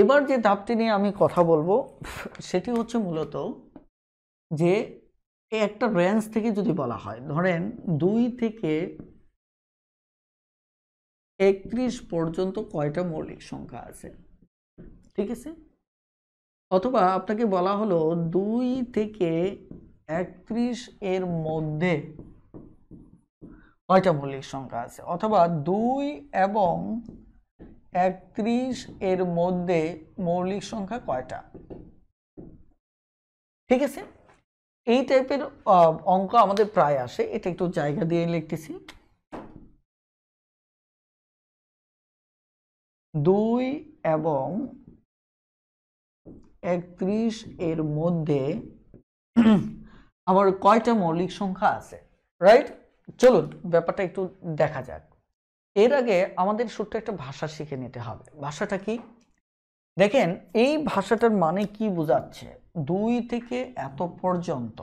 এবার যে ধাপটি নিয়ে আমি কথা বলবো সেটি হচ্ছে মূলত যে একটা রেঞ্জ থেকে যদি বলা হয়, ধরেন 2 থেকে 31 পর্যন্ত কয়টা মৌলিক সংখ্যা আছে, ঠিক আছে? অথবা আপনাকে বলা হলো 2 থেকে 31 এর মধ্যে কয়টা মৌলিক সংখ্যা আছে, অথবা 2 এবং 31 এর মধ্যে মৌলিক সংখ্যা কয়টা, ঠিক আছে? এই টাইপের অঙ্ক আমাদের প্রায় আসে। এটা একটু জায়গা দিয়ে লিখতেছি। 2 এবং 31 এর মধ্যে আমার কয়টা মৌলিক সংখ্যা আছে, রাইট? চলুন ব্যাপারটা একটু দেখা যাক। এর আগে আমাদের ছোট্ট একটা ভাষা শিখে নিতে হবে। ভাষাটা কি দেখেন, এই ভাষাটার মানে কি বোঝাচ্ছে? 2 থেকে এত পর্যন্ত,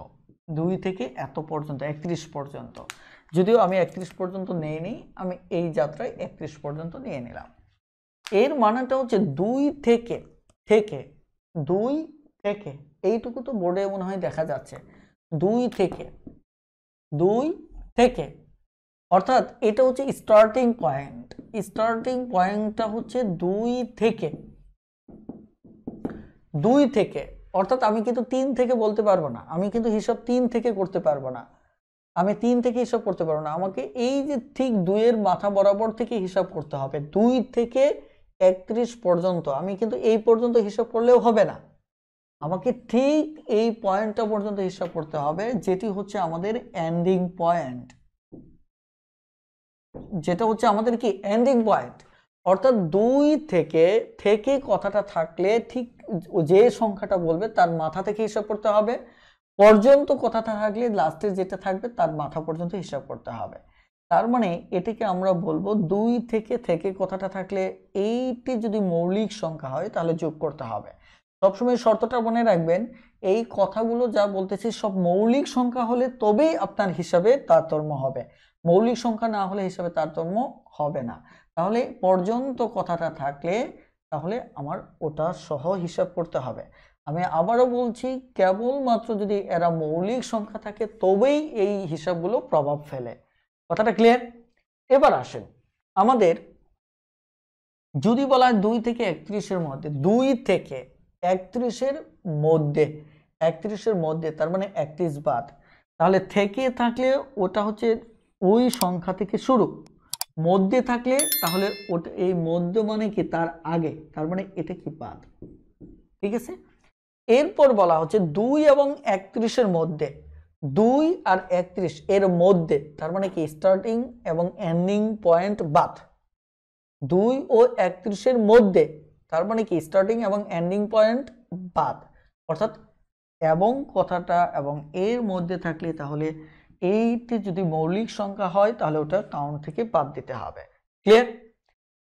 2 থেকে এত পর্যন্ত 31 পর্যন্ত, যদিও আমি 31 পর্যন্ত নেইনি, আমি এই যাত্রায় 31 পর্যন্ত নিয়ে নিলাম। এর মানেটা হচ্ছে 2 থেকে থেকে 2 থেকে এইটুকু তো বোর্ডে মনে হয় দেখা যাচ্ছে, 2 থেকে 2 থেকে, অর্থাৎ এটা হচ্ছে স্টার্টিং পয়েন্ট। স্টার্টিং পয়েন্টটা হচ্ছে 2 থেকে 2 থেকে, অর্থাৎ আমি কিন্তু 3 থেকে বলতে পারবো না, আমি কিন্তু হিসাব 3 থেকে করতে পারবো না, আমি 3 থেকে হিসাব করতে পারবো না, আমাকে এই যে ঠিক 2 এর মাথা বরাবর থেকে হিসাব করতে হবে। 2 থেকে 31 পর্যন্ত আমি কিন্তু এই পর্যন্ত হিসাব করলেও হবে না, আমাকে ঠিক এই পয়েন্টটা পর্যন্ত হিসাব করতে হবে, যেটি হচ্ছে আমাদের এন্ডিং পয়েন্ট, যেটা হচ্ছে আমাদের কি এন্ডিং পয়েন্ট। অর্থাৎ 2 থেকে থেকে কথাটা থাকলে ঠিক যে সংখ্যাটা বলবে তার মাথা থেকে হিসাব করতে হবে, পর্যন্ত কথাটা থাকলে লাস্টে যেটা থাকবে তার মাথা পর্যন্ত হিসাব করতে হবে। তার মানে এটাকে আমরা বলবো 2 থেকে থেকে কথাটা থাকলে এইটি যদি মৌলিক সংখ্যা হয় তাহলে যোগ করতে হবে। সবসময় শর্তটা মনে রাখবেন, এই কথাগুলো যা বলতেছি সব মৌলিক সংখ্যা হলে তবেই আপনার হিসাবে তারতম্য হবে, মৌলিক সংখ্যা না হলে হিসাবে তারতম্য হবে না। তাহলে পর্যন্ত কথাটা থাকলে তাহলে আমার ওটা সহ হিসাব করতে হবে। আমি আবারও বলছি, কেবলমাত্র যদি এরা মৌলিক সংখ্যা থাকে তবেই এই হিসাবগুলো প্রভাব ফেলে। কথাটা ক্লিয়ার? এবার আসেন, আমাদের যদি বলা হয় 2 থেকে 31 এর মধ্যে, 2 থেকে 31 এর মধ্যে, 31 এর মধ্যে তার মানে 31 বাদ, তাহলে থেকে থাকলে ওটা হচ্ছে ওই সংখ্যা থেকে শুরু, মধ্যে থাকলে তাহলে ওটা এই মধ্য মানে কি তার আগে, তার মানে এটা কি বাদ, ঠিক আছে? এরপর বলা হচ্ছে 2 এবং 31 এর মধ্যে, 2 আর 31 এর মধ্যে তার মানে কি স্টার্টিং এবং এন্ডিং পয়েন্ট বাদ, 2 ও 31 এর মধ্যে তার মানে কি স্টার্টিং এবং এন্ডিং পয়েন্ট বাদ, অর্থাৎ এবং কথাটা এবং এর মধ্যে থাকলে তাহলে এইটি যদি মৌলিক সংখ্যা হয় তাহলে ওটা কাউন্ট থেকে বাদ দিতে হবে। ক্লিয়ার?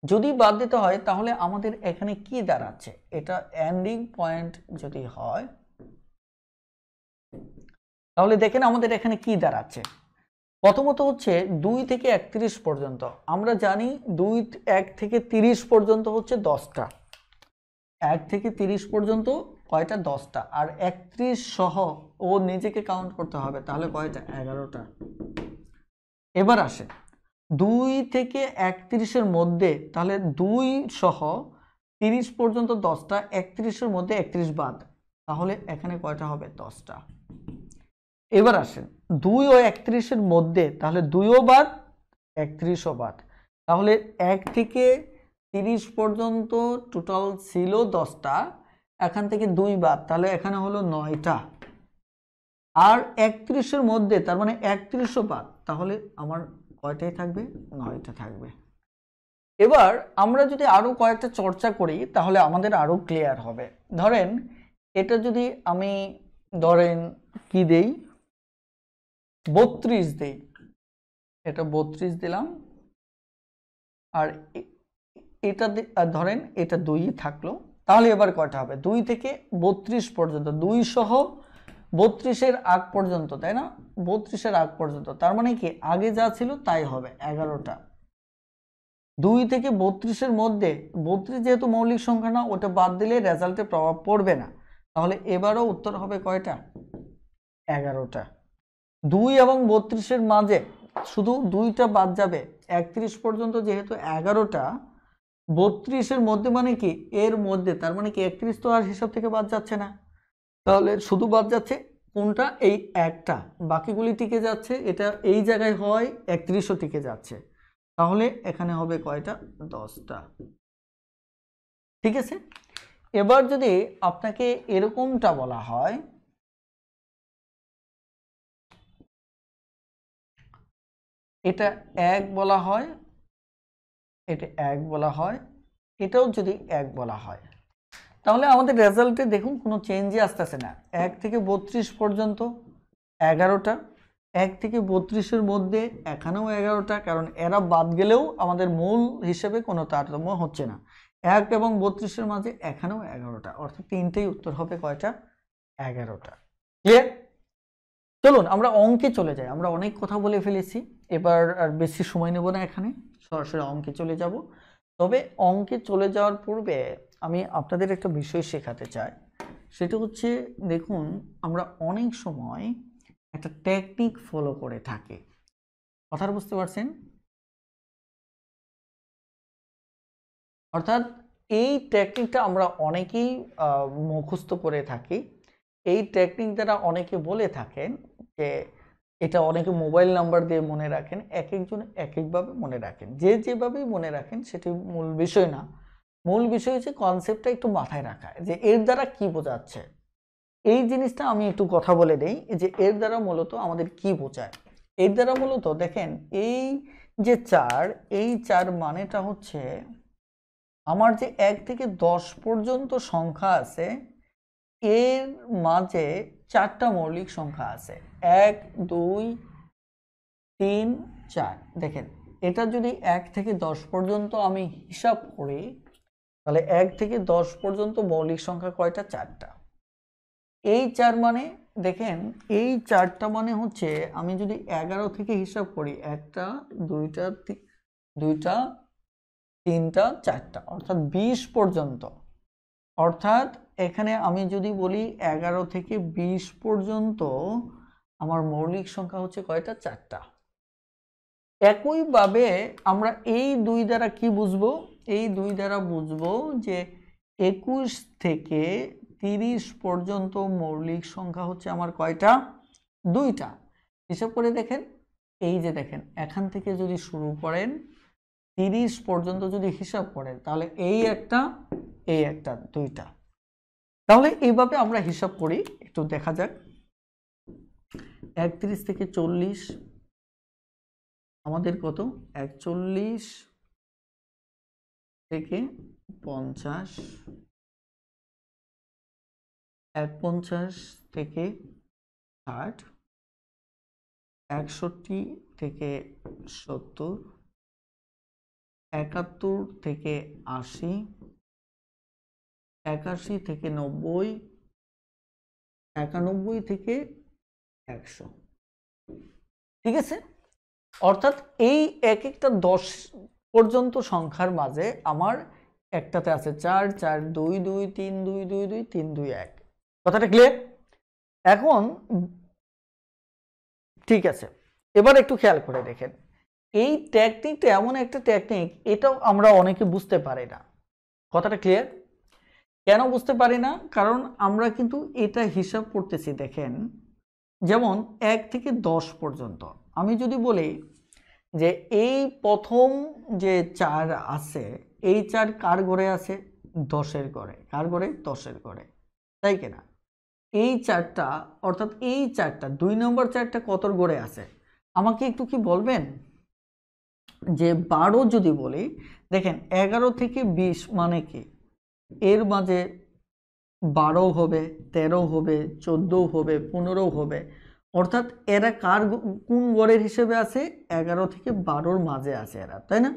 যদি বাদ দিতে হয় তাহলে আমাদের এখানে কি দাঁড়াচ্ছে, এটা এন্ডিং পয়েন্ট যদি হয় তাহলে দেখেন আমাদের এখানে কি দাঁড়াচ্ছে। প্রথমত হচ্ছে 2 থেকে 31 পর্যন্ত, আমরা জানি 1 থেকে 30 পর্যন্ত হচ্ছে 10টা, 1 থেকে 30 পর্যন্ত কয়টা, 10টা, আর 31 সহ ও নিজেকে কাউন্ট করতে হবে, তাহলে কয়টা, 11টা। এবার আসে 2 থেকে 31 এর মধ্যে, তাহলে 2 সহ 30 পর্যন্ত 10টা, 31 এর মধ্যে 31 বাদ, তাহলে এখানে কয়টা হবে, 10টা। এবার আসেন 2 ও 31 এর মধ্যে, তাহলে 2 ও বাদ 31 ও বাদ, তাহলে 1 থেকে 30 পর্যন্ত টোটাল ছিল 10টা, এখান থেকে 2 বাদ, তাহলে এখানে হলো 9টা, আর 31 এর মধ্যে তার মানে 31 ও বাদ, তাহলে আমার কয়টাই থাকবে, 9টা থাকবে। এবার আমরা যদি আরো কয়েকটা চর্চা করি তাহলে আমাদের আরো ক্লিয়ার হবে। ধরেন এটা যদি আমি ধরেন কি দেই, 32 দেই, এটা 32 দিলাম, আর এটা ধরেন এটা 2 থাকলো, তাহলে এবার কয়টা হবে, 2 থেকে 32 পর্যন্ত, 2 সহ 32 এর আগ পর্যন্ত, তাই না, 32 এর আগ পর্যন্ত, তার মানে কি আগে যা ছিল তাই হবে, 11টা। 2 থেকে 32-এর মধ্যে 32 যেহেতু মৌলিক সংখ্যা না, ওটা বাদ দিলে রেজাল্টে প্রভাব পড়বে না। তাহলে এবারও উত্তর হবে কয়টা? 11টা। 2 এবং 32-এর মাঝে শুধু 2টা বাদ যাবে, 31 পর্যন্ত যেহেতু 11টা, 32-এর মধ্যে মানে কি এর মধ্যে, তার মানে কি 31 তো আর হিসাব থেকে বাদ যাচ্ছে না, তাহলে শুধু বাদ যাচ্ছে কোনটা? এই একটা, বাকিগুলি টিকে যাচ্ছে। এটা এই জায়গায় হয় 31ও টিকে যাচ্ছে, তাহলে এখানে হবে কয়টা? 10টা। ঠিক আছে। এবার যদি আপনাকে এরকমটা বলা হয়, এটা 1 বলা হয়, এটা 1 বলা হয়, এটাও যদি 1 বলা হয়, তাহলে আমাদের রেজাল্টে দেখুন কোনো চেঞ্জই আসতেছে না। 1 থেকে 32 পর্যন্ত 11টা, 1 থেকে 32-এর মধ্যে এখানেও 11টা, কারণ এরা বাদ গেলেও আমাদের মূল হিসেবে কোনো তারতম্য হচ্ছে না। 1 এবং 32-এর মাঝে এখানেও 11টা, অর্থাৎ তিনটেই উত্তর হবে কয়টা? 11টা। ক্লিয়ার? চলুন আমরা অঙ্কে চলে যাই। আমরা অনেক কথা বলে ফেলেছি, এবার আর বেশি সময় নেব না, এখানে সরাসরি অঙ্কে চলে যাব। তবে অঙ্কে চলে যাওয়ার পূর্বে আমি আপনাদের একটা বিষয় শেখাতে চাই, সেটা হচ্ছে দেখুন আমরা অনেক সময় একটা টেকনিক ফলো করে থাকি, কথাটা বুঝতে পারছেন? অর্থাৎ এই টেকনিকটা আমরা অনেকেই মুখস্থ করে থাকি। এই টেকনিক দ্বারা অনেকে বলে থাকেন যে এটা অনেকে মোবাইল নাম্বার দিয়ে মনে রাখেন, এক একজন এক একভাবে মনে রাখেন, যে যেভাবেই মনে রাখেন সেটি মূল বিষয় না। মূল বিষয় হচ্ছে কনসেপ্টটা একটু মাথায় রাখা, যে এর দ্বারা কি বোঝাচ্ছে। এই জিনিসটা আমি একটু কথা বলে দেই, যে এর দ্বারা মূলত আমাদের কি বোঝায়। এর দ্বারা মূলত দেখেন এই যে 4, এই 4 মানেটা হচ্ছে আমার যে 1 থেকে 10 পর্যন্ত সংখ্যা আছে, এর মাঝে 4টা মৌলিক সংখ্যা আছে, 1 2 3 4। দেখেন এটা যদি 1 থেকে 10 পর্যন্ত আমি হিসাব করি, তাহলে 1 থেকে 10 পর্যন্ত মৌলিক সংখ্যা কয়টা? 4টা। এই 4 মানে দেখেন এই 4টা মানে হচ্ছে আমি যদি 11 থেকে হিসাব করি, 1টা 2টা 2টা 3টা 4টা, অর্থাৎ 20 পর্যন্ত। অর্থাৎ এখানে আমি যদি বলি 11 থেকে 20 পর্যন্ত আমার মৌলিক সংখ্যা হচ্ছে কয়টা? 4টা। একইভাবে আমরা এই 2 দ্বারা কি বুঝবো? এই 2 দ্বারা বুঝবো যে 21 থেকে 30 পর্যন্ত মৌলিক সংখ্যা হচ্ছে আমার কয়টা? 2টা। হিসাব করে দেখেন, এই যে দেখেন এখান থেকে যদি শুরু করেন 30 পর্যন্ত যদি হিসাব করেন, তাহলে এই একটা 2টা। তাহলে এইভাবে আমরা হিসাব করি, একটু দেখা যাক। 31 থেকে 40 আমাদের কত? 41 থেকে 50, 51 থেকে 60, 61 থেকে 70, 71 থেকে 80, 81 থেকে 90, 91 থেকে 100। ঠিক আছে। অর্থাৎ এই এক একটা 10 পর্যন্ত সংখ্যার মাঝে আমার একটাতে আছে 4 4 2 2 3 2 2 2 3 2 1। কথাটা ক্লিয়ার? এখন ঠিক আছে, এবার একটু খেয়াল করে দেখেন, এই টেকনিকটা এমন একটা টেকনিক, এটাও আমরা অনেকে বুঝতে পারি না। কথাটা ক্লিয়ার? কেন বুঝতে পারি না? কারণ আমরা কিন্তু এটা হিসাব করতেছি। দেখেন যেমন 1 থেকে 10 পর্যন্ত আমি যদি বলি যে এই প্রথম যে 4 আছে, এই 4 কার ঘরে আছে? 10-এর ঘরে। কার ঘরে? 10-এর ঘরে, তাই কিনা? এই 4টা, অর্থাৎ এই 4টা 2 নম্বর 4টা কতর ঘরে আছে আমাকে একটু কি বলবেন? যে 12 যদি বলি, দেখেন 11 থেকে 20 মানে কি এর মাঝে 12 হবে, 13 হবে, 14 হবে, 15 হবে, অর্থাৎ এরা কার কোন গড়ের হিসেবে আছে? 11 থেকে 12-র মাঝে আছে এরা, তাই না?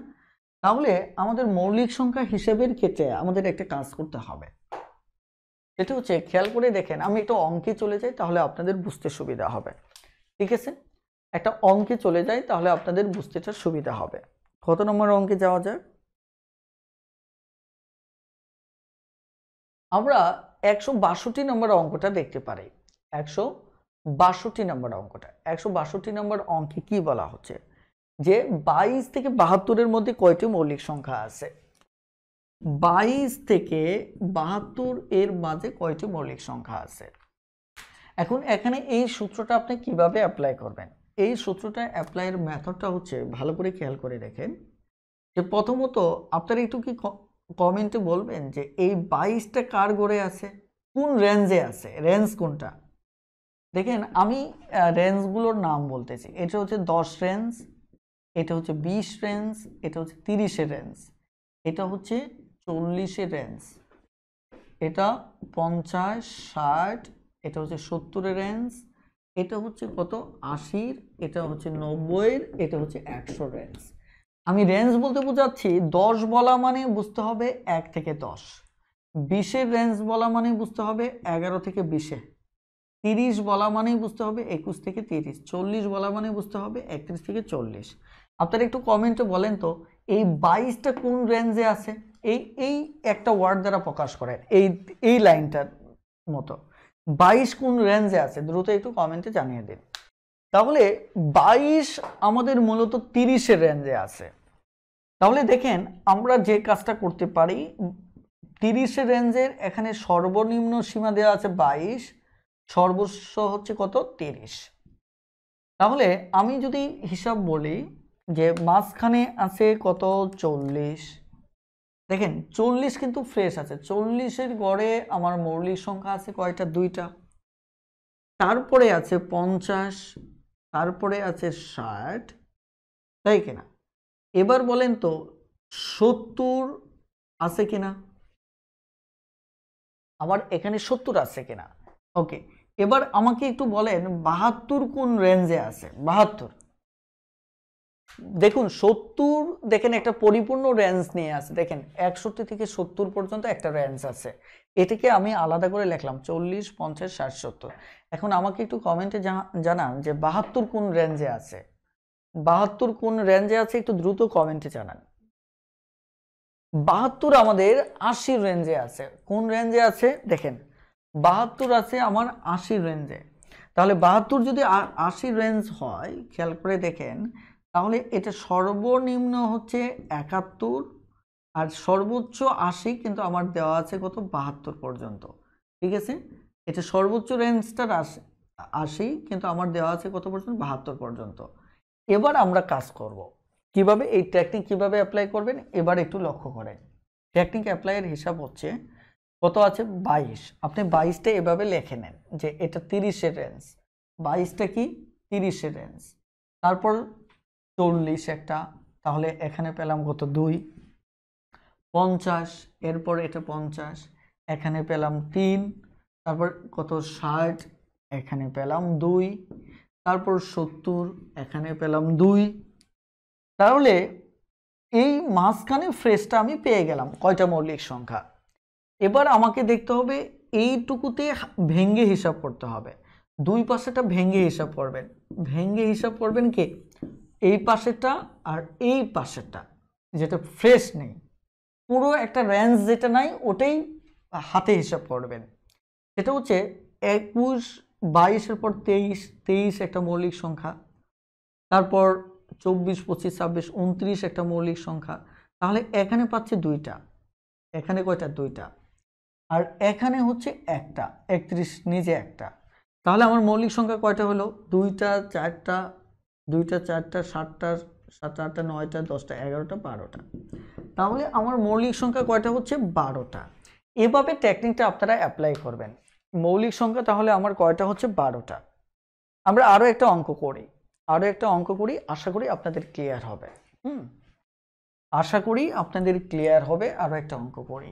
তাহলে আমাদের মৌলিক সংখ্যা হিসেবের ক্ষেত্রে আমাদের একটা কাজ করতে হবে, সেটা হচ্ছে খেয়াল করে দেখেন, আমি একটু অঙ্কে চলে যাই তাহলে আপনাদের বুঝতে সুবিধা হবে। ঠিক আছে, একটা অঙ্কে চলে যাই তাহলে আপনাদের বুঝতেটা সুবিধা হবে। কত নম্বর অঙ্কে যাওয়া যায়? আমরা 162 নম্বর অঙ্কটা দেখতে পারি। 162 নম্বর অঙ্কটা, 162 নম্বর অঙ্কে কি বলা হচ্ছে যে 22 থেকে 72-এর মধ্যে কয়টি মৌলিক সংখ্যা আছে? 22 থেকে 72 এর মাঝে কয়টি মৌলিক সংখ্যা আছে? এখন এখানে এই সূত্রটা আপনি কিভাবে অ্যাপ্লাই করবেন? এই সূত্রটা অ্যাপ্লাইয়ের মেথডটা হচ্ছে, ভালো করে খেয়াল করে দেখেন যে প্রথমত আপনারা একটু কি কমেন্টে বলবেন যে এই 22টা কার ঘরে আছে, কোন রেঞ্জে আছে, রেঞ্জ কোনটা? দেখেন আমি রেঞ্জগুলোর নাম বলতেছি। এটা হচ্ছে 10 রেঞ্জ, এটা হচ্ছে 20 রেঞ্জ, এটা হচ্ছে 30-এর রেঞ্জ, এটা হচ্ছে 40-এর রেঞ্জ, এটা 50, 60, এটা হচ্ছে 70-এর রেঞ্জ, এটা হচ্ছে কত 80-র, এটা হচ্ছে 90-এর, এটা হচ্ছে 100 রেঞ্জ। আমি রেঞ্জ বলতে বোঝাচ্ছি 10 বলা মানে বুঝতে হবে 1 থেকে 10, 20-এর রেঞ্জ বলা মানে বুঝতে হবে 11 থেকে 20-এ, 30 বলা মানেই বুঝতে হবে 21 থেকে 30, 40 বলা মানে বুঝতে হবে 31 থেকে 40। আপনারা একটু কমেন্টে বলেন তো এই 22টা কোন রেঞ্জে আছে? এই একটা ওয়ার্ড দ্বারা প্রকাশ করেন, এই লাইনটার মতো 22 কোন রেঞ্জে আছে, দ্রুত একটু কমেন্টে জানিয়ে দিন। তাহলে 22 আমাদের মূলত 30-এর রেঞ্জে আছে। তাহলে দেখেন আমরা যে কাজটা করতে পারি, 30-এর রেঞ্জের এখানে সর্বনিম্ন সীমা দেওয়া আছে 22, সর্বোচ্চ হচ্ছে কত 30। তাহলে আমি যদি হিসাব বলি যে মাঝখানে আছে কত 40, দেখেন 40 কিন্তু ফ্রেশ আছে, 40-এর গড়ে আমার মৌলিক সংখ্যা আছে কয়টা? 2টা। তারপরে আছে 50, তারপরে আছে 60, তাই কিনা? এবার বলেন তো 70 আছে কিনা? আবার এখানে 70 আছে কিনা? ওকে, এবার আমাকে একটু বলেন 72 কোন রেঞ্জে আছে? 72 দেখুন 70 দেখেন একটা পরিপূর্ণ রেঞ্জ নিয়ে আছে। দেখেন 61 থেকে 70 পর্যন্ত একটা রেঞ্জ আছে, এটাকে আমি আলাদা করে লিখলাম 40, 50, 60, 70। এখন আমাকে একটু কমেন্টে জানান যে 72 কোন রেঞ্জে আছে? 72 কোন রেঞ্জে আছে একটু দ্রুত কমেন্টে জানান। 72 আমাদের 80 রেঞ্জে আছে। কোন রেঞ্জে আছে? দেখেন 72 আছে আমার 80 রেঞ্জে। তাহলে 72 যদি 80 রেঞ্জ হয়, খেয়াল করে দেখেন, তাহলে এটা সর্বনিম্ন হচ্ছে 71 আর সর্বোচ্চ 80, কিন্তু আমার দেওয়া আছে কত 72 পর্যন্ত। ঠিক আছে, এটা সর্বোচ্চ রেঞ্জটা 80, কিন্তু আমার দেওয়া আছে কত পর্যন্ত? 72 পর্যন্ত। এবার আমরা কাজ করব কিভাবে, এই টেকনিক কিভাবে অ্যাপ্লাই করবেন এবার একটু লক্ষ্য করেন। টেকনিক অ্যাপ্লাইয়ের হিসাব হচ্ছে কত আছে 22, আপনি 22টা এভাবে লিখে নেন যে এটা 30-এর রেঞ্জ, 22টা কি 30-এর রেঞ্জ, তারপর 40 একটা, তাহলে এখানে পেলাম কত 2, 50, এরপর এটা 50, এখানে পেলাম 3, তারপর কত 60, এখানে পেলাম 2, তারপর 70, এখানে পেলাম 2। তাহলে এই মাঝখানে ফ্রেজটা আমি পেয়ে গেলাম কয়টা মৌলিক সংখ্যা। এবার আমাকে দেখতে হবে এইটুকুতে ভেঙ্গে হিসাব করতে হবে, দুই পাশেটা ভেঙ্গে হিসাব করবেন। ভেঙ্গে হিসাব করবেন কি এই পাশেটা আর এই পাশেটা, যেটা ফ্রেশ নেই, পুরো একটা রেঞ্জ যেটা নাই ওটাই হাতে হিসাব করবেন। সেটা হচ্ছে 21, 22-এর পর 23, 23 একটা মৌলিক সংখ্যা, তারপর 24, 25, 26, 29 একটা মৌলিক সংখ্যা। তাহলে এখানে পাচ্ছি 2টা, এখানে কয়টা 2টা, আর এখানে হচ্ছে একটা 31 নিজে একটা। তাহলে আমার মৌলিক সংখ্যা কয়টা হলো? 2টা, 4টা, 2টা, 4টা, 7টা, 7, 8টা, 9টা, 10টা, 11টা, 12টা। তাহলে আমার মৌলিক সংখ্যা কয়টা হচ্ছে? 12টা। এভাবে টেকনিকটা আপনারা অ্যাপ্লাই করবেন। মৌলিক সংখ্যা তাহলে আমার কয়টা হচ্ছে? 12টা। আমরা আরো একটা অঙ্ক করি, আশা করি আপনাদের ক্লিয়ার হবে। আশা করি আপনাদের ক্লিয়ার হবে। আরো একটা অঙ্ক করি,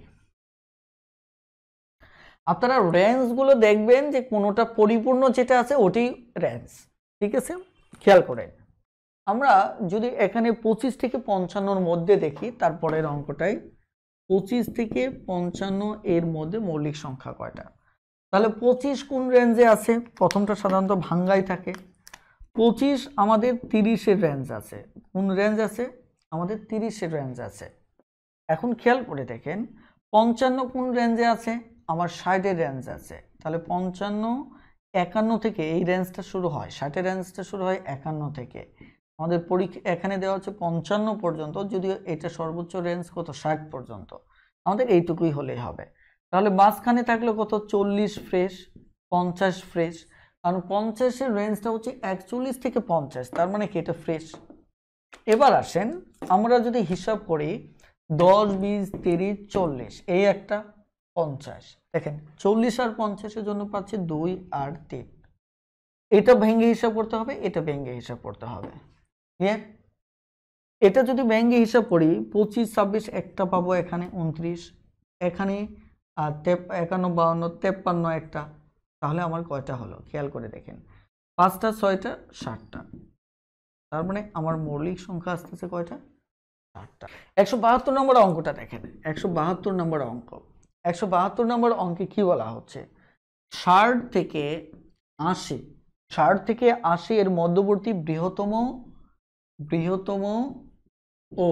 আপনারা রেঞ্জগুলো দেখবেন যে কোনোটা পরিপূর্ণ যেটা আছে ওটাই রেঞ্জ। ঠিক আছে, খেয়াল করেন। আমরা যদি এখানে 25 থেকে 55-র মধ্যে দেখি, তারপরের অঙ্কটাই 25 থেকে 55 এর মধ্যে মৌলিক সংখ্যা কয়টা? তাহলে 25 কোন রেঞ্জে আছে? প্রথমটা সাধারণত ভাঙ্গাই থাকে। 25 আমাদের 30-এর রেঞ্জ আছে। কোন রেঞ্জ আছে? আমাদের 30-এর রেঞ্জ আছে। এখন খেয়াল করে দেখেন 55 কোন রেঞ্জে আছে? আমার 60-এর রেঞ্জ আছে, তাহলে 55 51 থেকে এই রেঞ্জটা শুরু হয়, 60-এর রেঞ্জটা শুরু হয় 51 থেকে। আমাদের পরীক্ষা এখানে দেওয়া হচ্ছে 55 পর্যন্ত, যদিও এটা সর্বোচ্চ রেঞ্জ কত 60 পর্যন্ত, আমাদের এইটুকুই হলেই হবে। তাহলে মাঝখানে থাকলো কত 40 ফ্রেশ, 50 ফ্রেশ, কারণ 50-এর রেঞ্জটা হচ্ছে 41 থেকে 50, তার মানে কি এটা ফ্রেশ। এবার আসেন আমরা যদি হিসাব করি 10 20 30 40, এই একটা 50, দেখেন 40 আর 50-এর জন্য পাচ্ছি 2 আর 3, এটা ভেঙে হিসাব করতে হবে, এটা ভেঙে হিসাব করতে হবে। ক্লিয়ার? এটা যদি ভেঙে হিসাব করি 25 26 একটা পাবো, এখানে 29, এখানে 51 52 53 একটা, তাহলে আমার কয়টা হলো খেয়াল করে দেখেন, 5টা 6টা 7টা, তার মানে আমার মৌলিক সংখ্যা আসতেছে কয়টা 7টা। 172 নম্বর অঙ্কটা দেখেন, 172 নম্বর অঙ্ক। 172 নম্বর অঙ্কে কি বলা হচ্ছে, 60 থেকে 80, 60 থেকে 80 এর মধ্যবর্তী বৃহত্তম ও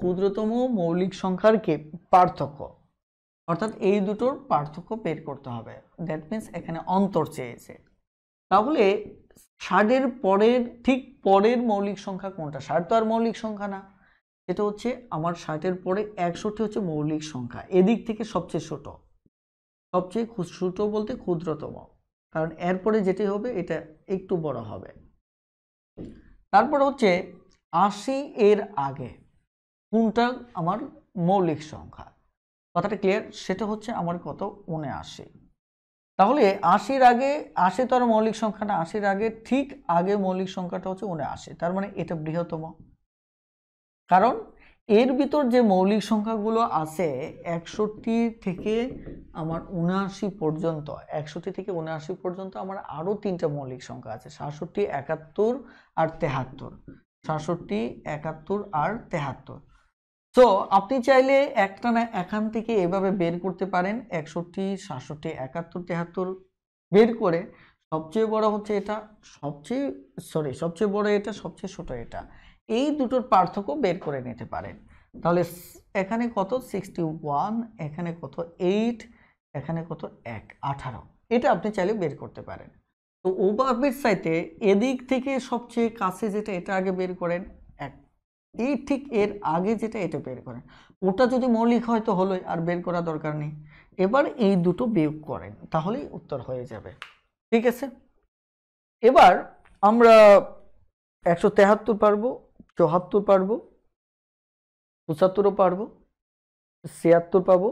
ক্ষুদ্রতম মৌলিক সংখ্যার কি পার্থক্য, অর্থাৎ এই দুটোর পার্থক্য বের করতে হবে। দ্যাট মিন্স এখানে অন্তর চেয়েছে। তাহলে 60-এর পরের ঠিক পরের মৌলিক সংখ্যা কোনটা? 60 তো আর মৌলিক সংখ্যা না, এটা হচ্ছে আমার 60-এর পরে 61 হচ্ছে মৌলিক সংখ্যা, এদিক থেকে সবচেয়ে ছোট, সবচেয়ে ছোট বলতে ক্ষুদ্রতম, কারণ এরপরে যেটি হবে এটা একটু বড় হবে। তারপর হচ্ছে 80 এর আগে কোনটা আমার মৌলিক সংখ্যা, কথাটা ক্লিয়ার? সেটা হচ্ছে আমার কত 79। তাহলে 80-র আগে, 80 তো আর মৌলিক সংখ্যা না, 80-র আগে ঠিক আগে মৌলিক সংখ্যাটা হচ্ছে 79, তার মানে এটা বৃহত্তম। কারণ এর ভিতর যে মৌলিক সংখ্যাগুলো আছে 61 থেকে আমার 79 পর্যন্ত, 61 থেকে 79 পর্যন্ত আমার আরো 3টা মৌলিক সংখ্যা আছে, 67 71 আর 73, 67 71 আর 73। তো আপনি চাইলে একটা না এখান থেকে এভাবে বের করতে পারেন, 61 67 71 73 বের করে সবচেয়ে বড় হচ্ছে এটা, সবচেয়ে বড় এটা, সবচেয়ে ছোট এটা, এই দুটোর পার্থক্য বের করে নিতে পারেন। তাহলে এখানে কত 61, এখানে কত 8, এখানে কত 1 18, এটা আপনি চাইলে বের করতে পারেন। তো ওভারবিট সাইতে এদিক থেকে সবচেয়ে কাছে যেটা এটা আগে বের করেন, এই ঠিক এর আগে যেটা এটা বের করেন, ওটা যদি মৌলিক হয় তো হলোই, আর বের করা দরকার নেই। এবার এই দুটো বিয়োগ করেন, তাহলেই উত্তর হয়ে যাবে। ঠিক আছে, এবার আমরা 173 পারবো, 74 পারবো, 75ও পারবো, 76 পাবো।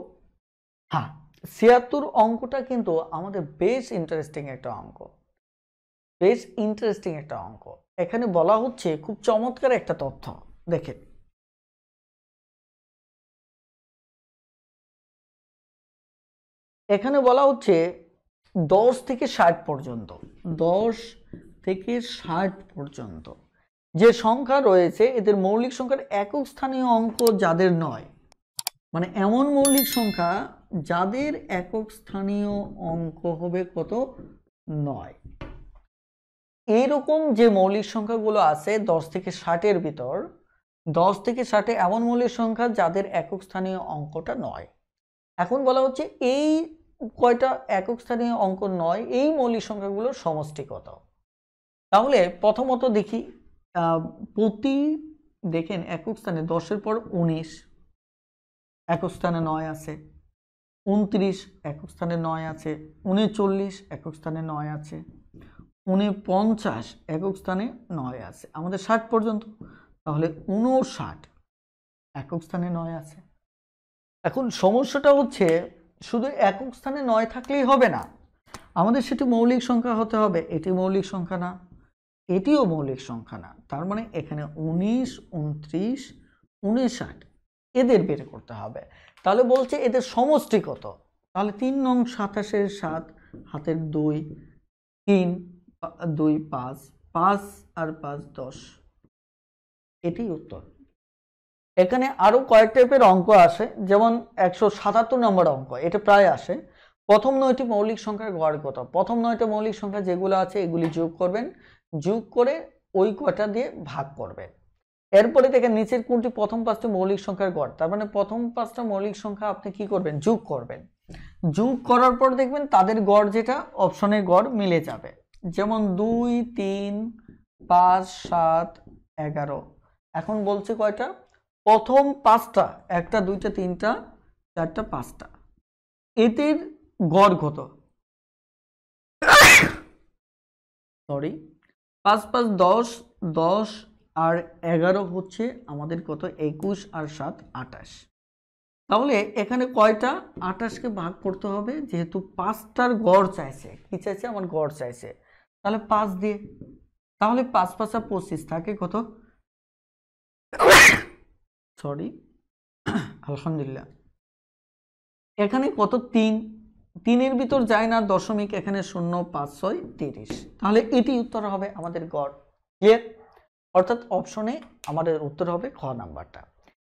হ্যাঁ, 76 অঙ্কটা কিন্তু আমাদের বেশ ইন্টারেস্টিং একটা অঙ্ক, এখানে বলা হচ্ছে খুব চমৎকার একটা তথ্য দেখেন। এখানে বলা হচ্ছে 10 থেকে 60 পর্যন্ত, 10 থেকে 60 পর্যন্ত যে সংখ্যা রয়েছে এদের মৌলিক সংখ্যার একক স্থানীয় অঙ্ক যাদের নয়, মানে এমন মৌলিক সংখ্যা যাদের একক স্থানীয় অঙ্ক হবে কত 9, এইরকম যে মৌলিক সংখ্যাগুলো আছে 10 থেকে 60-এর ভিতর, 10 থেকে 60-এ এমন মৌলিক সংখ্যা যাদের একক স্থানীয় অঙ্কটা 9। এখন বলা হচ্ছে এই কয়টা একক স্থানীয় অঙ্ক 9, এই মৌলিক সংখ্যাগুলোর সমষ্টি কত। তাহলে প্রথমত দেখি প্রতি, দেখেন একক স্থানে 10-এর পর 19 একক স্থানে 9 আছে, 29 একক স্থানে 9 আছে, 39 একক স্থানে 9 আছে, 49 একক স্থানে 9 আছে, আমাদের 60 পর্যন্ত, তাহলে 59 একক স্থানে 9 আছে। এখন সমস্যাটা হচ্ছে শুধু একক স্থানে 9 থাকলেই হবে না, আমাদের সেটি মৌলিক সংখ্যা হতে হবে। এটি মৌলিক সংখ্যা না, এটিও মৌলিক সংখ্যা না, তার মানে এখানে 19 29 59 এদের বের করতে হবে। তাহলে বলছে এদের সমষ্টি কত, তাহলে 3 নং 27-এর 7 হাতের 2, 3 2 5, 5 আর 5 10, এটি উত্তর। এখানে আরো কয়েক টাইপের অঙ্ক আসে, যেমন 177 নম্বর অঙ্ক, এটা প্রায় আসে। প্রথম 9টি মৌলিক সংখ্যার গড় কত, প্রথম 9টা মৌলিক সংখ্যা যেগুলো আছে এগুলি যোগ করবেন, যোগ করে ওই কয়টা দিয়ে ভাগ করবেন। এরপরে দেখেন নিচের কোনটি প্রথম 5টি মৌলিক সংখ্যার গড়, তার মানে প্রথম 5টা মৌলিক সংখ্যা আপনি কি করবেন, যোগ করবেন। যোগ করার পর দেখবেন তাদের গড় যেটা অপশনের গড় মিলে যাবে। যেমন 2 3 5 7 11। এখন বলছে কয়টা, প্রথম 5টা, 1টা 2টা 3টা 4টা 5টা, এদের গড় কত, সরি 5 5 10, 10 আর 11 হচ্ছে আমাদের কত, 21 আর 7 28। তাহলে এখানে কয়টা, 28কে ভাগ করতে হবে, যেহেতু 5টার গড় চাইছে, কি চাইছে, আমার গড় চাইছে, তাহলে 5 দিয়ে, তাহলে 5 5 25 থাকে কত, সরি আলহামদুলিল্লাহ, এখানে কত 3, 3-এর ভিতর যায় না দশমিক, এখানে 0 5 6 30, তাহলে এটি উত্তর হবে আমাদের গড়। ক্লিয়ার? অর্থাৎ অপশনে আমাদের উত্তর হবে খ নাম্বারটা।